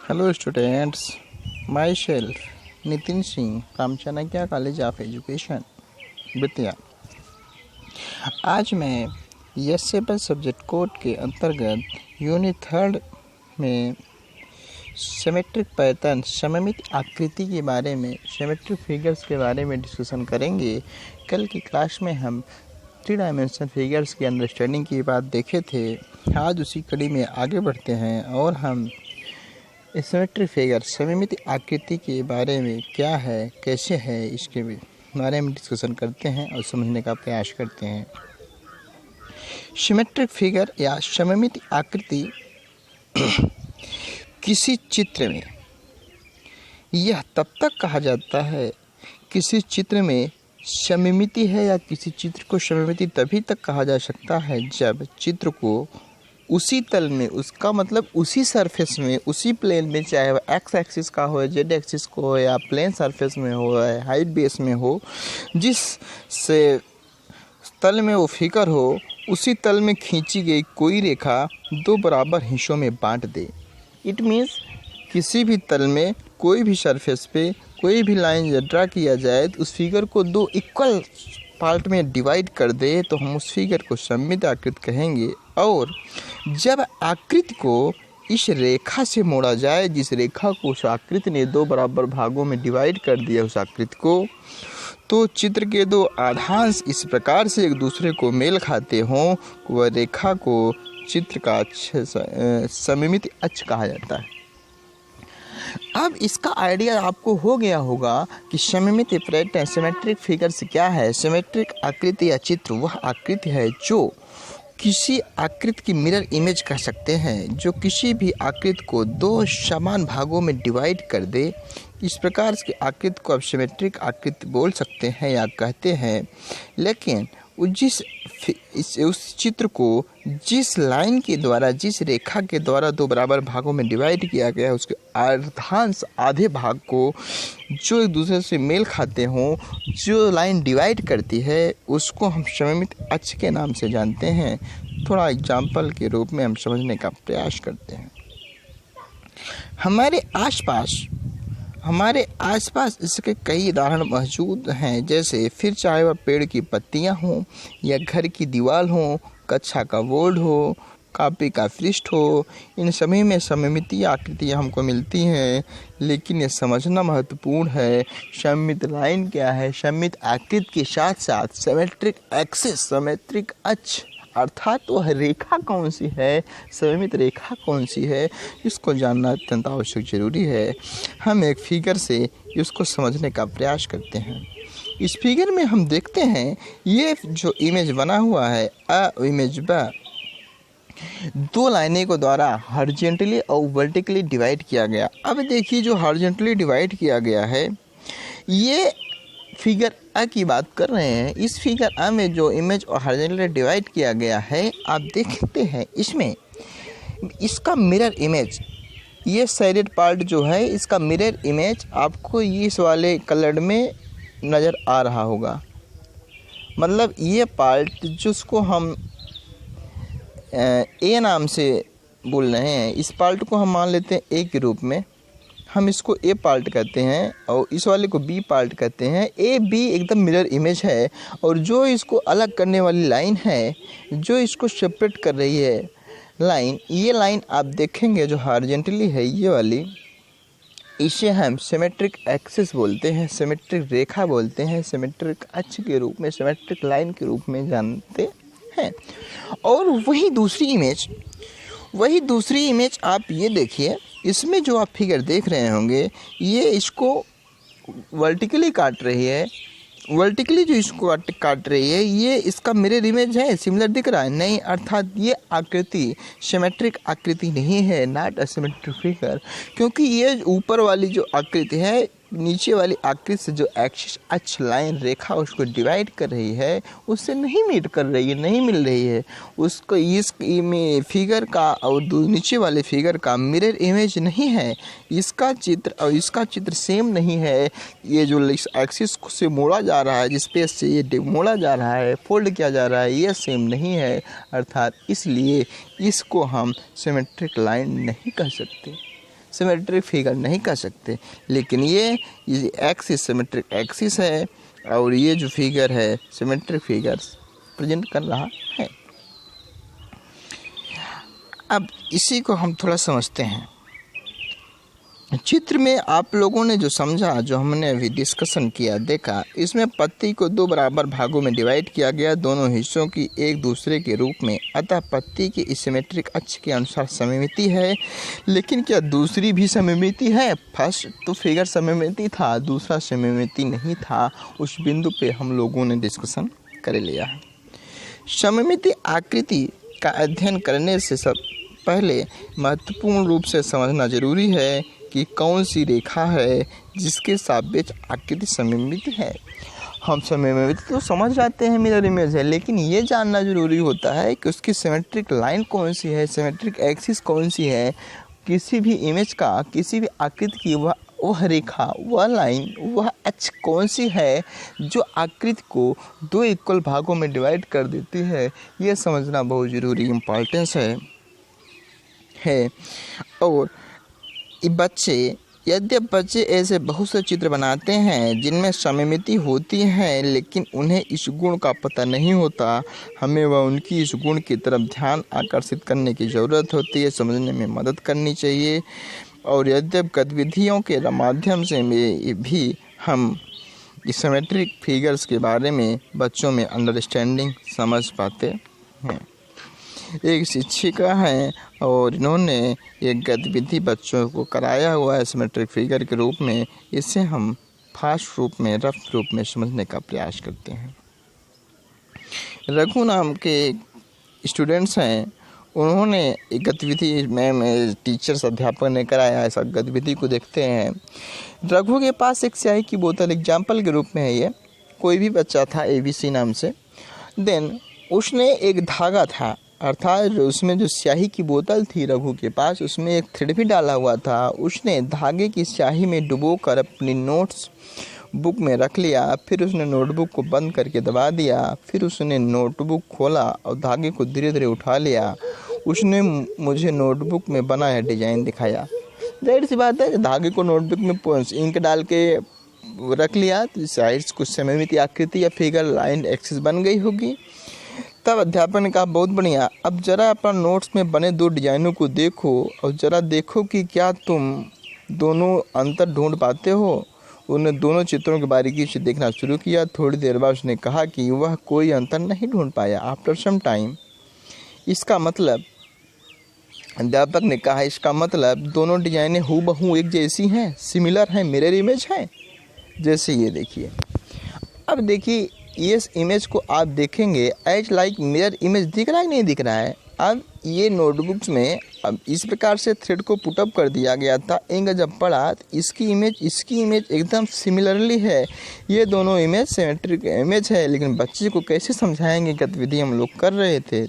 Hello students, myself Nitin Singh from Chanakya College of Education, Bettiah. आज मैं यसेबल subject code के अंतर्गत यूनिट 3 में सिमेट्रिक पैटर्न सममित आकृति के बारे में सिमेट्रिक फिगर्स के बारे में डिस्कशन करेंगे। कल की क्लास में हम 3 डायमेंशन फिगर्स की अंडरस्टैंडिंग की बात देखे थे। आज उसी कड़ी में आगे बढ़ते हैं और हम सिमेट्रिक फिगर सममित आकृति के बारे में क्या है, कैसे है, इसके बारे में डिस्कशन करते हैं और समझने का प्रयास करते हैं। सिमेट्रिक फिगर या सममित आकृति किसी चित्र में, यह तब तक कहा जाता है किसी चित्र में सममिति है या किसी चित्र को सममिति तभी तक कहा जा सकता है जब चित्र को उसी तल में, उसका मतलब उसी सरफेस में, उसी प्लेन में, चाहे वह एक्स एक्सिस का हो, जेड एक्सिस को हो या प्लेन सरफेस में हो या हाइट बेस में हो, जिस से तल में वो फिगर हो, उसी तल में खींची गई कोई रेखा 2 बराबर हिस्सों में बांट दे। इट मीन्स किसी भी तल में कोई भी सरफेस पे कोई भी लाइन ड्रा किया जाए तो उस फिगर को 2 इक्वल पार्ट में डिवाइड कर दे तो हम उस फिगर को सममित आकृति कहेंगे। और जब आकृति को इस रेखा से मोड़ा जाए, जिस रेखा को उस आकृति ने 2 बराबर भागों में डिवाइड कर दिया उस आकृति को, तो चित्र के 2 आधांश इस प्रकार से एक दूसरे को मेल खाते हों, वह रेखा को चित्र का सममित अक्ष कहा जाता है। अब इसका आइडिया आपको हो गया होगा कि सममित पैटर्न सिमेट्रिक फिगर्स क्या है। सिमेट्रिक आकृति या चित्र वह आकृति है जो किसी आकृति की मिरर इमेज कह सकते हैं, जो किसी भी आकृति को 2 समान भागों में डिवाइड कर दे। इस प्रकार की आकृति को आप सिमेट्रिक आकृति बोल सकते हैं या कहते हैं। लेकिन उस चित्र को जिस लाइन के द्वारा, जिस रेखा के द्वारा 2 बराबर भागों में डिवाइड किया गया है, उसके अर्धांश आधे भाग को जो एक दूसरे से मेल खाते हों, जो लाइन डिवाइड करती है, उसको हम सममित अक्ष के नाम से जानते हैं। थोड़ा एग्जाम्पल के रूप में हम समझने का प्रयास करते हैं। हमारे आसपास इसके कई उदाहरण मौजूद हैं, जैसे फिर चाहे वह पेड़ की पत्तियां हों या घर की दीवार हो, कक्षा का बोर्ड हो, कॉपी का पृष्ठ हो, इन सभी में सममितीय आकृतियाँ हमको मिलती हैं। लेकिन ये समझना महत्वपूर्ण है, सममित लाइन क्या है, सममित आकृति के साथ साथ सिमेट्रिक एक्सिस, सिमेट्रिक अक्ष, अर्थात वह रेखा कौन सी है, सममित रेखा कौन सी है, इसको जानना अत्यंत आवश्यक जरूरी है। हम एक फिगर से इसको समझने का प्रयास करते हैं। इस फिगर में हम देखते हैं ये जो इमेज बना हुआ है इमेज ब 2 लाइनें को द्वारा हॉरिजॉन्टली और वर्टिकली डिवाइड किया गया। अब देखिए जो हॉरिजॉन्टली डिवाइड किया गया है, ये फिगर अ की बात कर रहे हैं। इस फिगर अ में जो इमेज और हॉरिजॉन्टली डिवाइड किया गया है, आप देखते हैं इसमें इसका मिरर इमेज, ये शेडेड पार्ट जो है, इसका मिरर इमेज आपको इस वाले कलर में नज़र आ रहा होगा। मतलब ये पार्ट जिसको हम ए नाम से बोल रहे हैं, इस पार्ट को हम मान लेते हैं ए के रूप में, हम इसको ए पार्ट कहते हैं और इस वाले को बी पार्ट कहते हैं। ए बी एकदम मिरर इमेज है, और जो इसको अलग करने वाली लाइन है, जो इसको सेपरेट कर रही है लाइन, ये लाइन आप देखेंगे जो हॉरिजॉन्टली है, ये वाली, इसे हम सिमेट्रिक एक्सिस बोलते हैं, सिमेट्रिक रेखा बोलते हैं, सिमेट्रिक अक्ष के रूप में, सिमेट्रिक लाइन के रूप में जानते हैं। और वही दूसरी इमेज आप ये देखिए, इसमें जो आप फिगर देख रहे होंगे, ये इसको वर्टिकली काट रही है। वर्टिकली जो इसको काट रही है, ये इसका मिरर इमेज है, सिमिलर दिख रहा है नहीं, अर्थात ये आकृति सिमेट्रिक आकृति नहीं है, नॉट अ सिमेट्रिक फिगर, क्योंकि ये ऊपर वाली जो आकृति है, नीचे वाली आकृति से जो एक्सिस अक्ष लाइन रेखा उसको डिवाइड कर रही है, उससे नहीं मीट कर रही है, नहीं मिल रही है। उसको इस फिगर का और नीचे वाले फिगर का मिरर इमेज नहीं है। इसका चित्र और इसका चित्र सेम नहीं है। ये जो एक्सिस से मोड़ा जा रहा है, जिस पेज से ये मोड़ा जा रहा है, फोल्ड किया जा रहा है, ये सेम नहीं है, अर्थात इसलिए इसको हम सिमेट्रिक लाइन नहीं कह सकते। सिमेट्रिक फिगर नहीं कह सकते। लेकिन ये एक्सिस सिमेट्रिक एक्सिस है और ये जो फिगर है सिमेट्रिक फिगर प्रेजेंट कर रहा है। अब इसी को हम थोड़ा समझते हैं। चित्र में आप लोगों ने जो समझा, जो हमने अभी डिस्कशन किया, देखा, इसमें पत्ती को 2 बराबर भागों में डिवाइड किया गया, दोनों हिस्सों की एक दूसरे के रूप में। अतः पत्ती की इस सिमेट्रिक अक्ष के अनुसार सममिति है। लेकिन क्या दूसरी भी सममिति है? फर्स्ट तो फिगर सममिति था, दूसरा सममिति नहीं था। उस बिंदु पे हम लोगों ने डिस्कशन कर लिया है। सममिति आकृति का अध्ययन करने से सब पहले महत्वपूर्ण रूप से समझना जरूरी है कि कौन सी रेखा है जिसके सापेक्ष आकृति सममित है। हम सममित तो समझ जाते हैं मिरर इमेज है, लेकिन ये जानना जरूरी होता है कि उसकी सिमेट्रिक लाइन कौन सी है, सिमेट्रिक एक्सिस कौन सी है। किसी भी इमेज का, किसी भी आकृति की वह रेखा, वह लाइन, वह अक्ष कौन सी है जो आकृति को 2 इक्वल भागों में डिवाइड कर देती है। ये समझना बहुत ज़रूरी इम्पॉर्टेंस है। और यद्यपि बच्चे ऐसे बहुत से चित्र बनाते हैं जिनमें सममिति होती है, लेकिन उन्हें इस गुण का पता नहीं होता। हमें वह उनकी इस गुण की तरफ ध्यान आकर्षित करने की ज़रूरत होती है, समझने में मदद करनी चाहिए। और यद्यपि गतिविधियों के माध्यम से भी हम सिमेट्रिक फिगर्स के बारे में बच्चों में अंडरस्टैंडिंग समझ पाते हैं। एक शिक्षिका हैं और इन्होंने एक गतिविधि बच्चों को कराया हुआ है सिमेट्रिक फिगर के रूप में। इसे हम फास्ट रूप में, रफ रूप में समझने का प्रयास करते हैं। रघु नाम के स्टूडेंट्स हैं, उन्होंने एक गतिविधि में टीचर्स अध्यापक ने कराया। ऐसा गतिविधि को देखते हैं। रघु के पास एक स्याही की बोतल एग्जाम्पल के रूप में है। ये कोई भी बच्चा था ABC नाम से। देन उसने एक धागा था, अर्थात उसमें जो स्याही की बोतल थी रघु के पास, उसमें एक थ्रेड भी डाला हुआ था। उसने धागे की स्याही में डुबोकर अपनी नोट्स बुक में रख लिया। फिर उसने नोटबुक को बंद करके दबा दिया। फिर उसने नोटबुक खोला और धागे को धीरे धीरे उठा लिया। उसने मुझे नोटबुक में बनाया डिजाइन दिखाया। जाहिर सी बात है, धागे को नोटबुक में इंक डाल के रख लिया तो साइड्स कुछ सममित आकृति या फिगर लाइन एक्सिस बन गई होगी। तब अध्यापक ने कहा, बहुत बढ़िया, अब जरा अपना नोट्स में बने 2 डिजाइनों को देखो और ज़रा देखो कि क्या तुम दोनों अंतर ढूंढ पाते हो। उन्होंने दोनों चित्रों की बारीकी से देखना शुरू किया। थोड़ी देर बाद उसने कहा कि वह कोई अंतर नहीं ढूंढ पाया। आफ्टर सम टाइम, इसका मतलब, अध्यापक ने कहा, इसका मतलब दोनों डिजाइनें हूबहू एक जैसी हैं, सिमिलर हैं, मिरर इमेज हैं। जैसे ये देखिए, अब देखिए इस इमेज को आप देखेंगे एज लाइक मिरर इमेज दिख रहा है, नहीं दिख रहा है। अब ये नोटबुक्स में अब इस प्रकार से थ्रेड को पुटअप कर दिया गया था। इंक जब पड़ा तो इसकी इमेज एकदम सिमिलरली है। ये दोनों इमेज सिमेट्रिक इमेज है, लेकिन बच्चे को कैसे समझाएंगे, गतिविधि हम लोग कर रहे थे।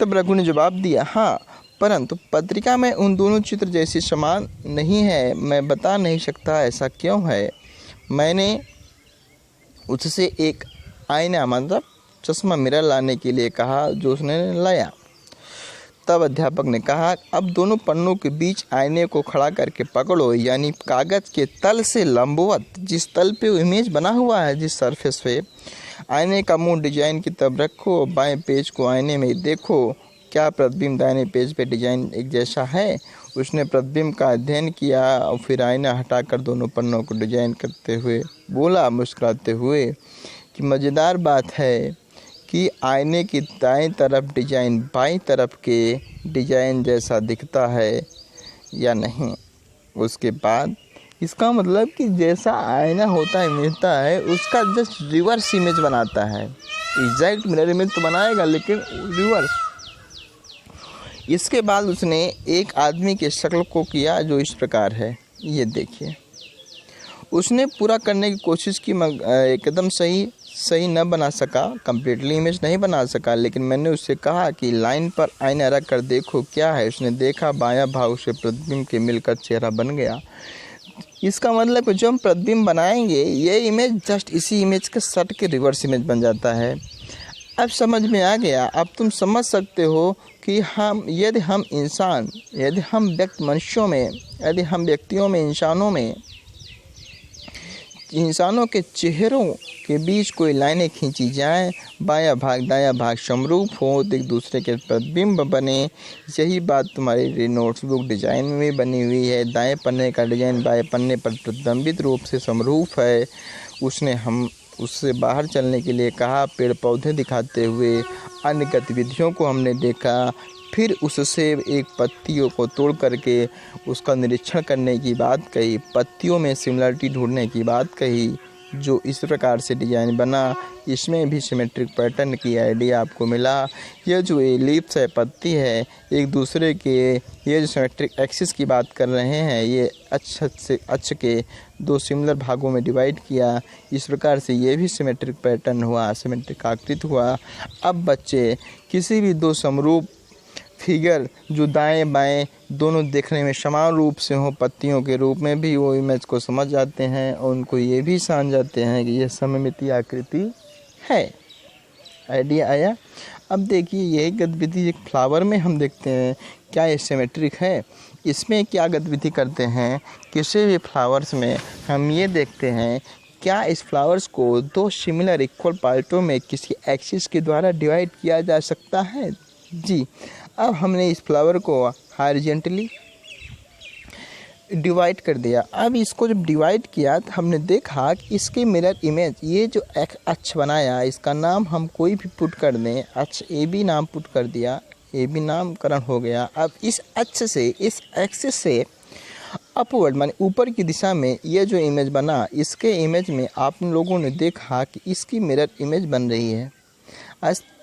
तब रघु ने जवाब दिया, हाँ, परंतु पत्रिका में उन दोनों चित्र जैसे समान नहीं है। मैं बता नहीं सकता ऐसा क्यों है। मैंने उससे एक आईना, मतलब चश्मा, मिरर लाने के लिए कहा, जो उसने लाया। तब अध्यापक ने कहा, अब दोनों पन्नों के बीच आईने को खड़ा करके पकड़ो, यानी कागज़ के तल से लंबवत, जिस तल पे इमेज बना हुआ है, जिस सरफेस पे। आईने का मुंह डिजाइन की तरफ रखो, बाएं पेज को आईने में देखो, क्या प्रतिबिंब दाहिने पेज पे डिजाइन एक जैसा है। उसने प्रतिबिंब का अध्ययन किया और फिर आईना हटाकर दोनों पन्नों को डिजाइन करते हुए बोला, मुस्कुराते हुए, कि मज़ेदार बात है कि आईने की दाईं तरफ डिजाइन बाईं तरफ के डिजाइन जैसा दिखता है या नहीं। उसके बाद इसका मतलब कि जैसा आईना होता है, मिलता है, उसका जस्ट रिवर्स इमेज बनाता है। एग्जैक्ट मिरर इमेज तो बनाएगा, लेकिन रिवर्स। इसके बाद उसने एक आदमी के शक्ल को किया जो इस प्रकार है, ये देखिए। उसने पूरा करने की कोशिश की, एकदम सही न बना सका, कम्प्लीटली इमेज नहीं बना सका, लेकिन मैंने उससे कहा कि लाइन पर आईना रख कर देखो क्या है। उसने देखा, बायां भाग से प्रतिबिंब के मिलकर चेहरा बन गया। इसका मतलब कि जो हम प्रतिबिंब बनाएंगे, ये इमेज जस्ट इसी इमेज के सट के रिवर्स इमेज बन जाता है। अब समझ में आ गया। अब तुम समझ सकते हो कि यदि हम व्यक्तियों में इंसानों के चेहरों के बीच कोई लाइनें खींची जाएं, बायां भाग दायां भाग समरूप हो, एक दूसरे के प्रतिबिंब बने। यही बात तुम्हारी नोटबुक डिजाइन में बनी हुई है। दाएं पन्ने का डिजाइन बाएं पन्ने पर प्रतिबिंबित रूप से समरूप है। उससे बाहर चलने के लिए कहा। पेड़ पौधे दिखाते हुए अन्य गतिविधियों को हमने देखा। फिर उससे एक पत्तियों को तोड़ करके उसका निरीक्षण करने की बात कही। पत्तियों में सिमिलरिटी ढूंढने की बात कही, जो इस प्रकार से डिजाइन बना। इसमें भी सिमेट्रिक पैटर्न की आइडिया आपको मिला। यह जो एलिप्स है, पत्ती है, एक दूसरे के ये जो सिमेट्रिक एक्सिस की बात कर रहे हैं, ये अक्ष के दो सिमिलर भागों में डिवाइड किया। इस प्रकार से ये भी सिमेट्रिक पैटर्न हुआ, सिमेट्रिक आकृति हुआ। अब बच्चे किसी भी दो समरूप फिगर जो दाएं बाएं दोनों देखने में समान रूप से हो, पत्तियों के रूप में भी, वो इमेज को समझ जाते हैं और उनको ये भी जान जाते हैं कि यह सममितीय आकृति है। आइडिया आया। अब देखिए यही गतिविधि एक फ्लावर में हम देखते हैं। क्या ये सिमेट्रिक है? इसमें क्या गतिविधि करते हैं? किसी भी फ्लावर्स में हम ये देखते हैं, क्या इस फ्लावर्स को दो सिमिलर इक्वल पार्टों में किसी एक्सिस के द्वारा डिवाइड किया जा सकता है? जी। अब हमने इस फ्लावर को हॉरिजॉन्टली डिवाइड कर दिया। अब इसको जब डिवाइड किया तो हमने देखा कि इसके मिरर इमेज, ये जो एक अक्ष बनाया, इसका नाम हम कोई भी पुट कर दें। अक्ष ए बी नाम पुट कर दिया, ए बी नामकरण हो गया। अब इस अक्ष से, इस एक्सिस से अपवर्ड माने ऊपर की दिशा में ये जो इमेज बना, इसके इमेज में आप लोगों ने देखा कि इसकी मिरर इमेज बन रही है।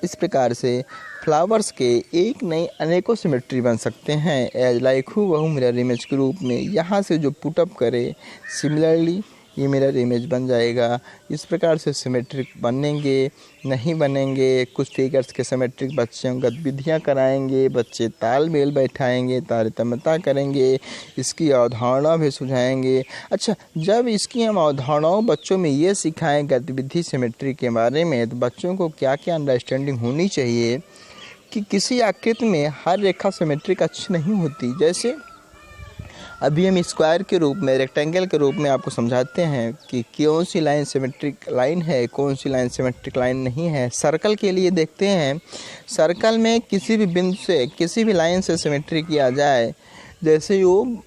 इस प्रकार से फ्लावर्स के एक नई अनेकों सिमेट्री बन सकते हैं। एज लाइक हूबहू मिरर इमेज के रूप में यहाँ से जो पुटअप करे, सिमिलरली ये मिरर इमेज बन जाएगा। इस प्रकार से सिमेट्रिक बनेंगे, नहीं बनेंगे। कुछ फिगर्स के सिमेट्रिक बच्चों गतिविधियाँ कराएंगे, बच्चे तालमेल बैठाएंगे, तारतम्यता करेंगे, इसकी अवधारणा भी सुझाएंगे। अच्छा, जब इसकी हम अवधारणाओं बच्चों में ये सिखाएं गतिविधि सिमेट्री के बारे में, तो बच्चों को क्या क्या अंडरस्टैंडिंग होनी चाहिए कि किसी आकृति में हर रेखा सिमेट्रिक अच्छी नहीं होती। जैसे अभी हम स्क्वायर के रूप में, रेक्टेंगल के रूप में आपको समझाते हैं कि कौन सी लाइन सिमेट्रिक लाइन है, कौन सी लाइन सिमेट्रिक लाइन नहीं है। सर्कल के लिए देखते हैं, सर्कल में किसी भी बिंदु से, किसी भी लाइन से सिमेट्री किया जाए, जैसे वो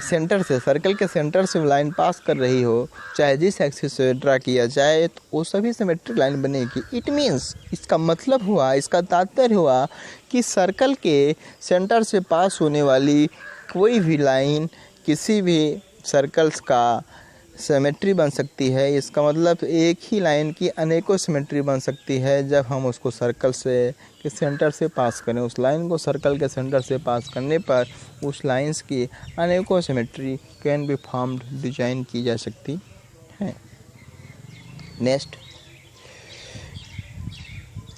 सेंटर से, सर्कल के सेंटर से लाइन पास कर रही हो, चाहे जिस एक्सिस से ड्रा किया जाए, तो वो सभी सिमेट्रिक लाइन बनेगी। इट मीन्स, इसका मतलब हुआ, इसका तात्पर्य हुआ कि सर्कल के सेंटर से पास होने वाली कोई भी लाइन किसी भी सर्कल्स का सिमेट्री बन सकती है। इसका मतलब एक ही लाइन की अनेकों सिमेट्री बन सकती है जब हम उसको सर्कल से के सेंटर से पास करें। उस लाइन को सर्कल के सेंटर से पास करने पर उस लाइंस की अनेकों symmetry can be formed, design की जा सकती है। नेक्स्ट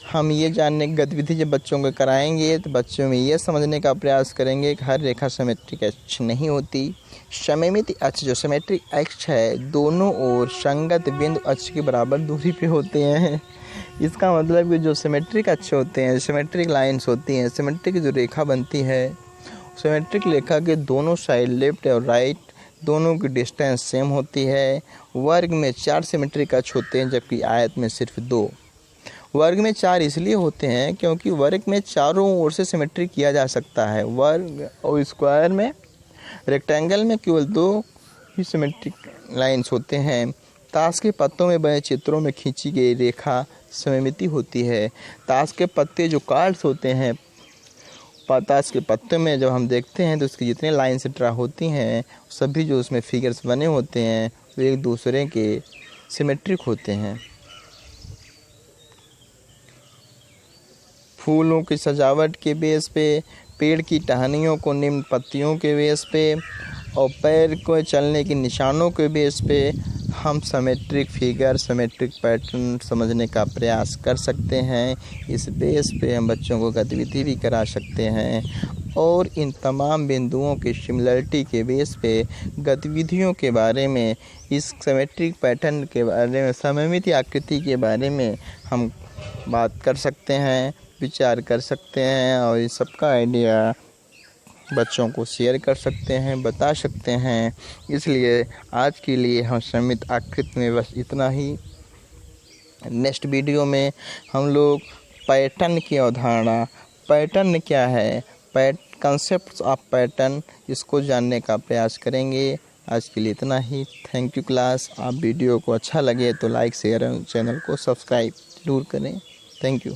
हम ये जानने की गतिविधि जब बच्चों को कराएंगे तो बच्चों में ये समझने का प्रयास करेंगे कि हर रेखा सिमेट्रिक अक्ष नहीं होती। सममिति अक्ष जो सिमेट्रिक अक्ष है, दोनों ओर संगत बिंदु अक्ष के बराबर दूरी पे होते हैं। इसका मतलब कि जो सिमेट्रिक अक्ष होते हैं, सिमेट्रिक लाइंस होती हैं, सिमेट्रिक जो रेखा बनती है, सिमेट्रिक रेखा के दोनों साइड लेफ्ट और राइट दोनों की डिस्टेंस सेम होती है। वर्ग में 4 सिमेट्रिक अक्ष होते हैं जबकि आयत में सिर्फ 2। वर्ग में 4 इसलिए होते हैं क्योंकि वर्ग में चारों ओर से सिमेट्री किया जा सकता है। वर्ग और स्क्वायर में, रेक्टेंगल में केवल 2 ही सिमेट्रिक लाइंस होते हैं। ताश के पत्तों में बने चित्रों में खींची गई रेखा सममिति होती है। ताश के पत्ते जो कार्ड्स होते हैं, ताश के पत्ते में जब हम देखते हैं तो उसकी जितने लाइन्स ड्रा होती हैं, सभी जो उसमें फिगर्स बने होते हैं वो एक दूसरे के सिमेट्रिक होते हैं। फूलों की सजावट के बेस पे, पेड़ की टहनियों को निम्न पत्तियों के बेस पे और पैर को चलने के निशानों के बेस पे हम सिमेट्रिक फिगर, सिमेट्रिक पैटर्न समझने का प्रयास कर सकते हैं। इस बेस पे हम बच्चों को गतिविधि भी करा सकते हैं और इन तमाम बिंदुओं की सिमिलरिटी के बेस पे गतिविधियों के बारे में, इस सिमेट्रिक पैटर्न के बारे में, सममिति आकृति के बारे में हम बात कर सकते हैं, विचार कर सकते हैं और इस सबका आइडिया बच्चों को शेयर कर सकते हैं, बता सकते हैं। इसलिए आज के लिए हम सीमित आकृति में बस इतना ही। नेक्स्ट वीडियो में हम लोग पैटर्न की अवधारणा, पैटर्न क्या है, कंसेप्ट ऑफ पैटर्न, इसको जानने का प्रयास करेंगे। आज के लिए इतना ही। Thank you class. आप वीडियो को अच्छा लगे तो लाइक शेयर और चैनल को सब्सक्राइब जरूर करें। Thank you.